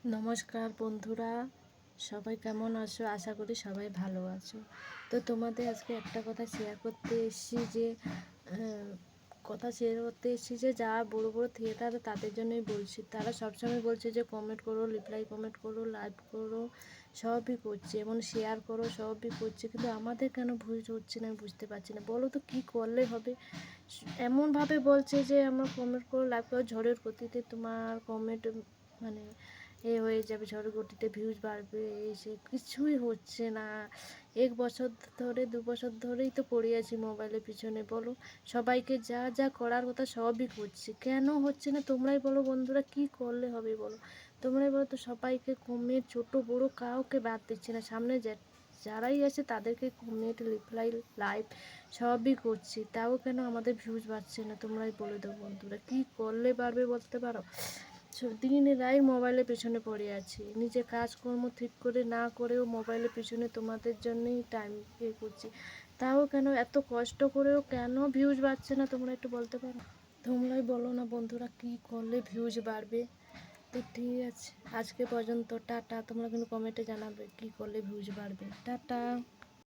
নমস্কার বন্ধুরা, সবাই কেমন আছো? আশা করি সবাই ভালো আছো। তো তোমাদের আজকে একটা কথা শেয়ার করতে এসেছি যে যারা বড় বড় থিয়েটার তাদের জন্যই বলছি। তারা সবসময় বলছে যে কমেন্ট করো, রিপ্লাই কমেন্ট করো, লাইভ করো, সবই করছে, এমন শেয়ার করো, সবই করছে, কিন্তু আমাদের কেন ভিউজ হচ্ছে না আমি বুঝতে পারছি না। বলো তো কী করলে হবে? এমনভাবে বলছে যে আমার কমেন্ট করো, লাইভ করো, ঝড়ের গতিতে তোমার কমেন্ট মানে হয়ে যাবে, ঝড়ের গতিতে ভিউজ বাড়বে, এই সে কিছুই হচ্ছে না। 1 বছর ধরে 2 বছর ধরেই তো পড়ে আছি মোবাইলের পিছনে। বলো, সবাইকে যা যা করার কথা সবই করছি, কেন হচ্ছে না তোমরাই বলো বন্ধুরা, কি করলে হবে বলো? তোমরাই বলো তো। সবাইকে কমেন্ট, ছোট বড় কাউকে বাদ দিচ্ছি না, সামনে যারাই আছে তাদেরকে কমেন্ট, রিপ্লাই, লাইভ সবই করছি, তাও কেন আমাদের ভিউজ বাড়ছে না? তোমরাই বলে দাও বন্ধুরা, কি করলে বাড়বে বলতে পারো? দিন রাত মোবাইলের পেছনে পড়ে আছি, নিজে কাজকর্ম ঠিক করে না করেও মোবাইলের পেছনে তোমাদের জন্যই টাইম করছি, তাও কেন এত কষ্ট করেও কেন ভিউজ বাড়ছে না? তোমরা একটু বলতে পারো? তোমরাই বলো না বন্ধুরা, কি করলে ভিউজ বাড়বে? তো ঠিক আছে, আজকে পর্যন্ত টাটা। তোমরা কিন্তু কমেন্টে জানাবে কি করলে ভিউজ বাড়বে। টাটা।